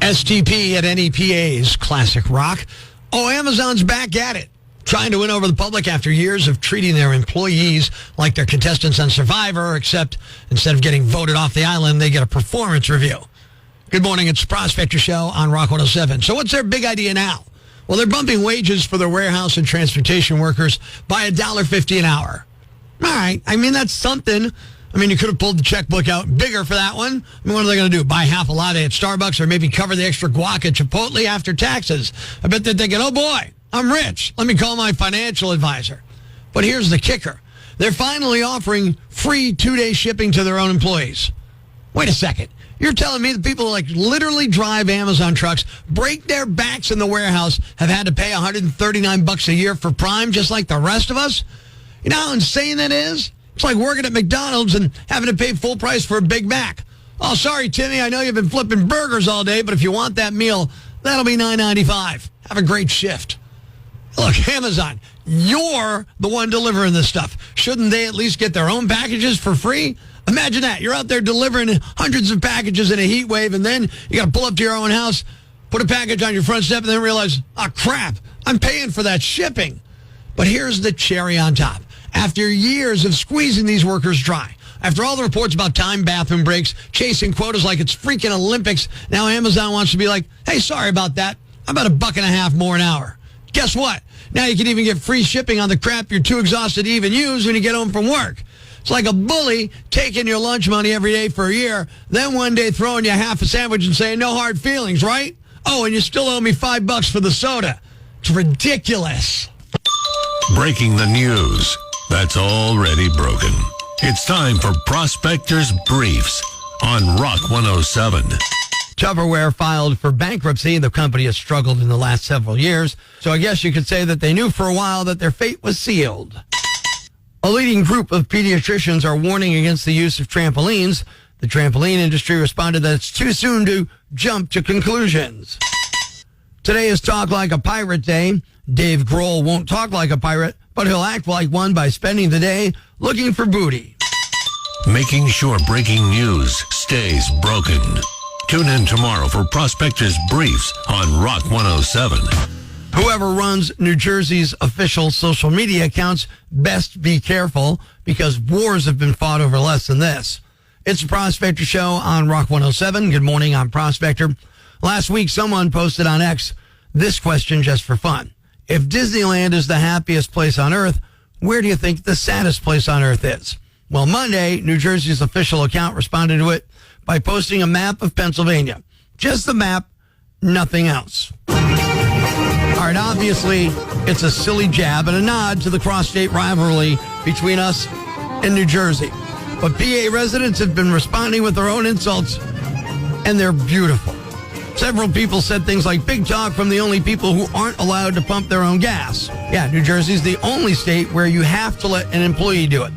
STP at NEPA's Classic Rock. Oh, Amazon's back at it, trying to win over the public after years of treating their employees like they're contestants on Survivor, except instead of getting voted off the island, they get a performance review. Good morning, it's the Prospector Show on Rock 107. So what's their big idea now? Well, they're bumping wages for their warehouse and transportation workers by $1.50 an hour. All right, I mean, that's something. I mean, you could have pulled the checkbook out bigger for that one. I mean, what are they going to do? Buy half a latte at Starbucks or maybe cover the extra guac at Chipotle after taxes? I bet they're thinking, oh boy, I'm rich. Let me call my financial advisor. But here's the kicker. They're finally offering free 2-day shipping to their own employees. Wait a second. You're telling me that people like literally drive Amazon trucks, break their backs in the warehouse, have had to pay $139 a year for Prime just like the rest of us? You know how insane that is? It's like working at McDonald's and having to pay full price for a Big Mac. Oh, sorry, Timmy, I know you've been flipping burgers all day, but if you want that meal, that'll be $9.95. Have a great shift. Look, Amazon, you're the one delivering this stuff. Shouldn't they at least get their own packages for free? Imagine that. You're out there delivering hundreds of packages in a heat wave, and then you got to pull up to your own house, put a package on your front step, and then realize, oh, crap, I'm paying for that shipping. But here's the cherry on top. After years of squeezing these workers dry, after all the reports about time bathroom breaks, chasing quotas like it's freaking Olympics, now Amazon wants to be like, hey, sorry about that. How about $1.50 more an hour? Guess what? Now you can even get free shipping on the crap you're too exhausted to even use when you get home from work. It's like a bully taking your lunch money every day for a year, then one day throwing you half a sandwich and saying, no hard feelings, right? Oh, and you still owe me $5 for the soda. It's ridiculous. Breaking the news that's already broken. It's time for Prospector's Briefs on Rock 107. Tupperware filed for bankruptcy. The company has struggled in the last several years, so I guess you could say that they knew for a while that their fate was sealed. A leading group of pediatricians are warning against the use of trampolines. The trampoline industry responded that it's too soon to jump to conclusions. Today is Talk Like a Pirate Day. Dave Grohl won't talk like a pirate, but he'll act like one by spending the day looking for booty. Making sure breaking news stays broken. Tune in tomorrow for Prospector's Briefs on Rock 107. Whoever runs New Jersey's official social media accounts best be careful because wars have been fought over less than this. It's the Prospector Show on Rock 107. Good morning, I'm Prospector. Last week, someone posted on X this question just for fun. If Disneyland is the happiest place on earth, where do you think the saddest place on earth is? Well, Monday, New Jersey's official account responded to it by posting a map of Pennsylvania. Just the map, nothing else. All right, obviously, it's a silly jab and a nod to the cross-state rivalry between us and New Jersey. But PA residents have been responding with their own insults, and they're beautiful. Several people said things like, big talk from the only people who aren't allowed to pump their own gas. Yeah, New Jersey's the only state where you have to let an employee do it.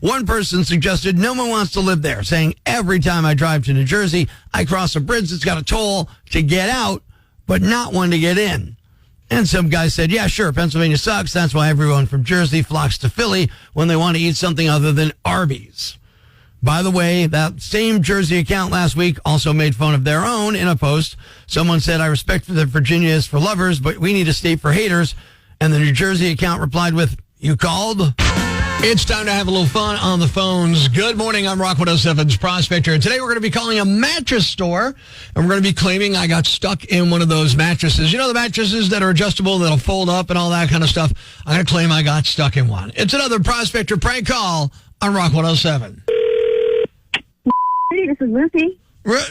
One person suggested no one wants to live there, saying every time I drive to New Jersey, I cross a bridge that's got a toll to get out, but not one to get in. And some guy said, yeah, sure, Pennsylvania sucks. That's why everyone from Jersey flocks to Philly when they want to eat something other than Arby's. By the way, that same Jersey account last week also made fun of their own in a post. Someone said, I respect that Virginia is for lovers, but we need a state for haters. And the New Jersey account replied with, you called? It's time to have a little fun on the phones. Good morning, I'm Rock 107's Prospector. And today we're going to be calling a mattress store, and we're going to be claiming I got stuck in one of those mattresses. You know the mattresses that are adjustable, that'll fold up and all that kind of stuff? I'm going to claim I got stuck in one. It's another Prospector prank call on Rock 107. Hey, this is Lucy.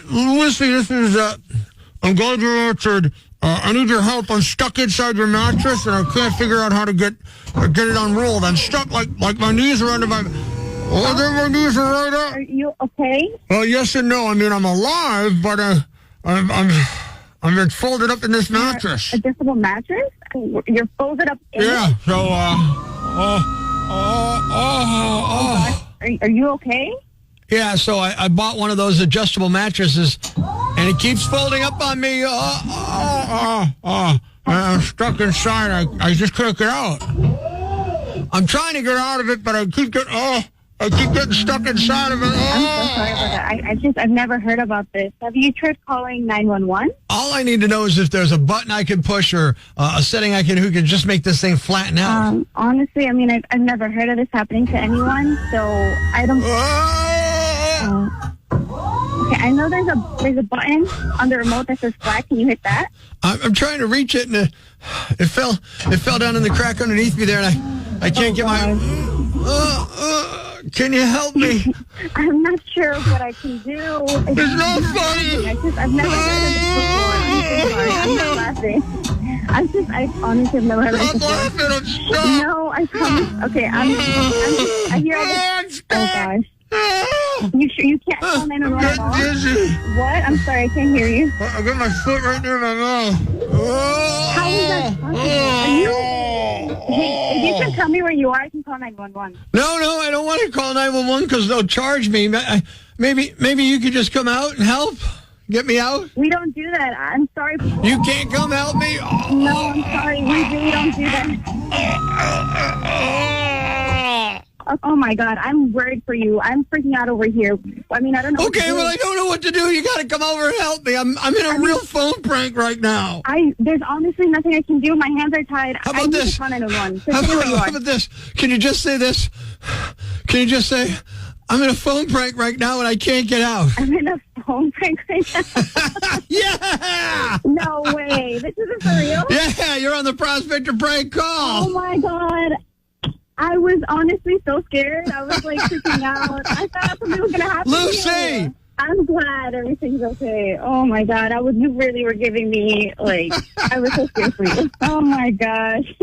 Lucy, this is, I'm glad you answered. I need your help. I'm stuck inside your mattress, and I can't figure out how to get it unrolled. I'm stuck like my knees are under my... Oh, there my knees are right up. Are you okay? Well, yes and no. I mean, I'm alive, but I'm been folded up in this mattress. Adjustable mattress? You're folded up in Yeah, it? so, Are you okay? Yeah, so I bought one of those adjustable mattresses, and it keeps folding up on me. I'm stuck inside. I just can't get out. I'm trying to get out of it, but I keep getting... I keep getting stuck inside of it. I'm so sorry about that. I've never heard about this. Have you tried calling 911? All I need to know is if there's a button I can push or a setting I can who can just make this thing flatten out. Honestly, I mean, I've never heard of this happening to anyone, so I don't. Okay, I know there's a button on the remote that says flat. Can you hit that? I'm trying to reach it, and it fell down in the crack underneath me there, and I can't get my. Can you help me? I'm not sure what I can do. It's not funny. I've never heard of this before. I'm so sorry. I'm not laughing. I honestly have never heard of this before. I'm laughing. I'm stuck. No, I promise. Okay, I hear this. Oh, gosh. You can't call 911 at all? Dizzy. What? I'm sorry, I can't hear you. I got my foot right near my mouth. How is that possible? Hey, if you can tell me where you are, I can call 911. No, I don't want to call 911 because they'll charge me. Maybe you could just come out and help? Get me out? We don't do that. I'm sorry. You can't come help me? No, I'm sorry. We really don't do that. Oh, my God. I'm worried for you. I'm freaking out over here. I mean, I don't know. Okay, well, I don't know what to do. You got to come over and help me. I'm in a real phone prank right now. There's honestly nothing I can do. My hands are tied. How about this? How about this? Can you just say this? Can you just say, I'm in a phone prank right now and I can't get out? I'm in a phone prank right now? Yeah! No way. This isn't for real? Yeah, you're on the Prospector Prank Call. Oh, my God. I was honestly so scared. I was like freaking out. I thought something was going to happen. Lucy! I'm glad everything's okay. Oh, my God. You really were giving me, I was so scared for you. Oh, my gosh.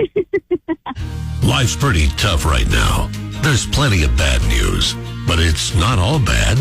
Life's pretty tough right now. There's plenty of bad news, but it's not all bad.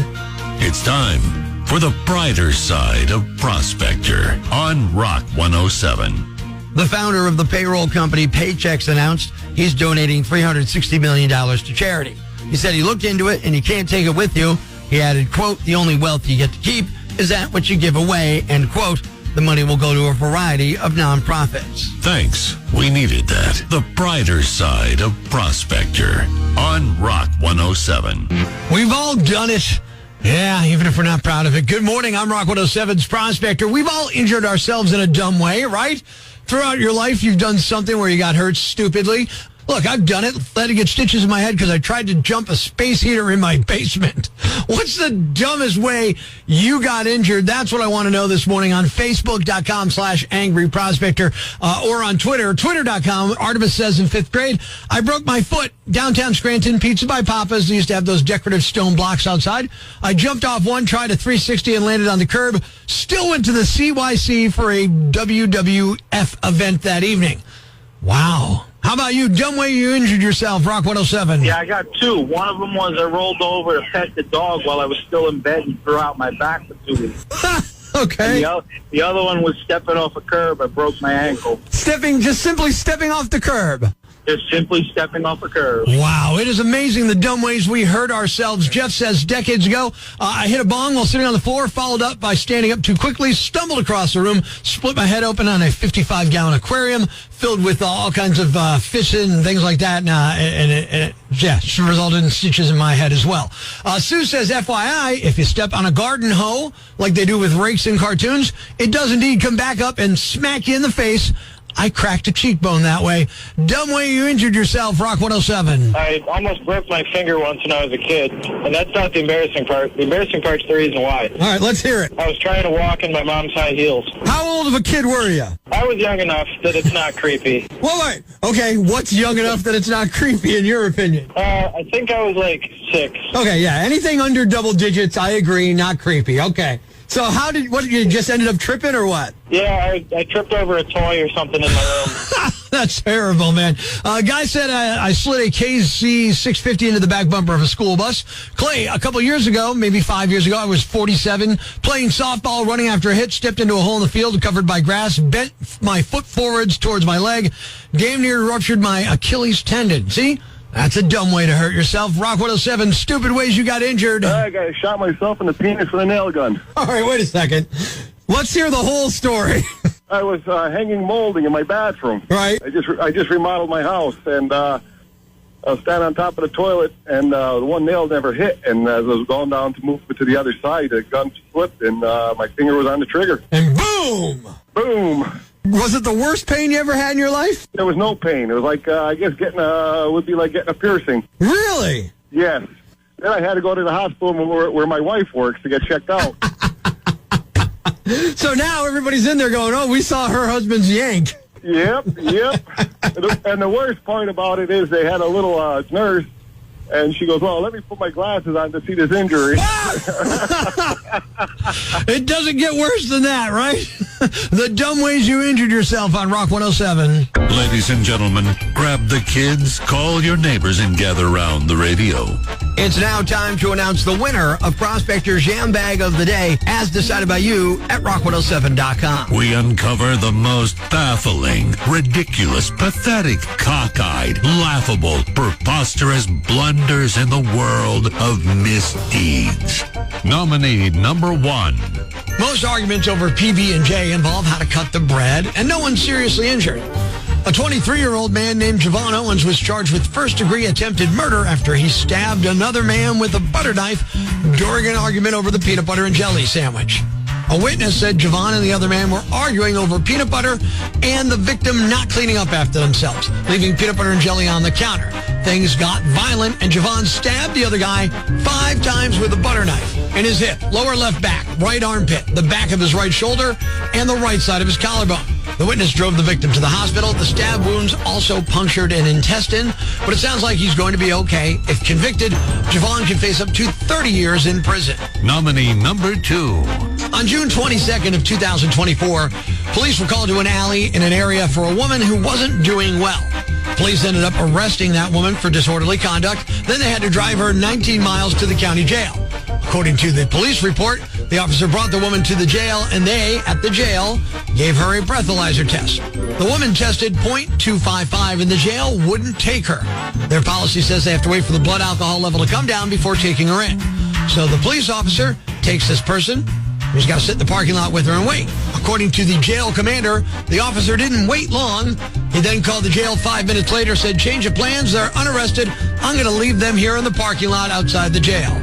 It's time for the brighter side of Prospector on Rock 107. The founder of the payroll company Paychex announced he's donating $360 million to charity. He said he looked into it and you can't take it with you. He added, quote, the only wealth you get to keep is that what you give away, end quote. The money will go to a variety of nonprofits. Thanks. We needed that. The brighter side of Prospector on Rock 107. We've all done it. Yeah, even if we're not proud of it. Good morning. I'm Rock 107's Prospector. We've all injured ourselves in a dumb way, right? Throughout your life, you've done something where you got hurt stupidly. Look, I've done it. Had to get stitches in my head because I tried to jump a space heater in my basement. What's the dumbest way you got injured? That's what I want to know this morning on Facebook.com/AngryProspector or on Twitter, Twitter.com. Artemis says in 5th grade, I broke my foot. Downtown Scranton, Pizza by Papa's. They used to have those decorative stone blocks outside. I jumped off one, tried a 360 and landed on the curb. Still went to the CYC for a WWF event that evening. Wow. How about you? Dumb way you injured yourself, Rock 107. Yeah, I got two. One of them was I rolled over to pet the dog while I was still in bed and threw out my back for 2 weeks. Okay. And the other one was stepping off a curb. I broke my ankle. Just simply stepping off the curb. Just simply stepping off a curb. Wow, it is amazing the dumb ways we hurt ourselves. Jeff says, decades ago, I hit a bong while sitting on the floor, followed up by standing up too quickly, stumbled across the room, split my head open on a 55-gallon aquarium filled with all kinds of fish and things like that. And it resulted in stitches in my head as well. Sue says, FYI, if you step on a garden hoe, like they do with rakes in cartoons, it does indeed come back up and smack you in the face. I cracked a cheekbone that way. Dumb way you injured yourself, Rock 107. I almost broke my finger once when I was a kid, and that's not the embarrassing part. The embarrassing part's the reason why. All right, let's hear it. I was trying to walk in my mom's high heels. How old of a kid were you? I was young enough that it's not creepy. Well, wait. Okay, what's young enough that it's not creepy in your opinion? I think I was like 6. Okay, yeah, anything under double digits, I agree, not creepy. Okay. So you just ended up tripping or what? Yeah, I tripped over a toy or something in my room. That's terrible, man. Guy said I slid a KZ 650 into the back bumper of a school bus. Clay, a couple years ago, maybe 5 years ago, I was 47, playing softball, running after a hit, stepped into a hole in the field covered by grass, bent my foot forwards towards my leg, damn near ruptured my Achilles tendon. See? That's a dumb way to hurt yourself. Rock 107, stupid ways you got injured. I shot myself in the penis with a nail gun. All right, wait a second. Let's hear the whole story. I was hanging molding in my bathroom. Right. I just remodeled my house, and I was standing on top of the toilet, and the one nail never hit. And as I was going down to move it to the other side, the gun slipped, and my finger was on the trigger. And boom! Boom! Was it the worst pain you ever had in your life? There was no pain. It was like, I guess would be like getting a piercing. Really? Yes. Then I had to go to the hospital where my wife works to get checked out. So now everybody's in there going, oh, we saw her husband's yank. Yep. And the worst part about it is they had a little nurse, and she goes, well, let me put my glasses on to see this injury. It doesn't get worse than that, right? The dumb ways you injured yourself on Rock 107. Ladies and gentlemen, grab the kids, call your neighbors, and gather around the radio. It's now time to announce the winner of Prospector's Jam Bag of the Day, as decided by you at rock107.com. We uncover the most baffling, ridiculous, pathetic, cockeyed, laughable, preposterous blunders in the world of misdeeds. Nominee number 1. Most arguments over PB&J involve how to cut the bread, and no one's seriously injured. A 23-year-old man named Javon Owens was charged with first-degree attempted murder after he stabbed another man with a butter knife during an argument over the peanut butter and jelly sandwich. A witness said Javon and the other man were arguing over peanut butter and the victim not cleaning up after themselves, leaving peanut butter and jelly on the counter. Things got violent, and Javon stabbed the other guy 5 times with a butter knife in his hip, lower left back, right armpit, the back of his right shoulder, and the right side of his collarbone. The witness drove the victim to the hospital. The stab wounds also punctured an intestine, but it sounds like he's going to be okay. If convicted, Javon can face up to 30 years in prison. Nominee number 2. On June 22nd of 2024, police were called to an alley in an area for a woman who wasn't doing well. Police ended up arresting that woman for disorderly conduct. Then they had to drive her 19 miles to the county jail. According to the police report, the officer brought the woman to the jail, and they, at the jail, gave her a breathalyzer test. The woman tested .255, and the jail wouldn't take her. Their policy says they have to wait for the blood alcohol level to come down before taking her in. So the police officer takes this person. He's got to sit in the parking lot with her and wait. According to the jail commander, the officer didn't wait long. He then called the jail 5 minutes later, said, change of plans, they're unarrested. I'm going to leave them here in the parking lot outside the jail.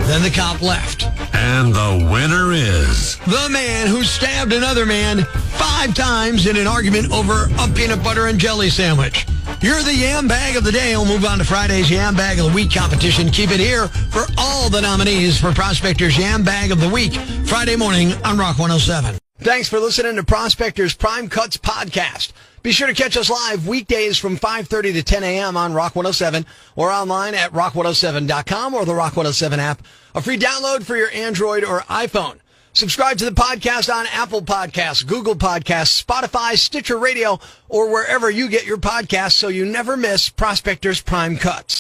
Then the cop left. And the winner is the man who stabbed another man 5 times in an argument over a peanut butter and jelly sandwich. You're the Yam Bag of the Day. We'll move on to Friday's Yam Bag of the Week competition. Keep it here for all the nominees for Prospector's Yam Bag of the Week, Friday morning on Rock 107. Thanks for listening to Prospector's Prime Cuts podcast. Be sure to catch us live weekdays from 5:30 to 10 a.m. on Rock 107 or online at rock107.com or the Rock 107 app, a free download for your Android or iPhone. Subscribe to the podcast on Apple Podcasts, Google Podcasts, Spotify, Stitcher Radio, or wherever you get your podcasts so you never miss Prospector's Prime Cuts.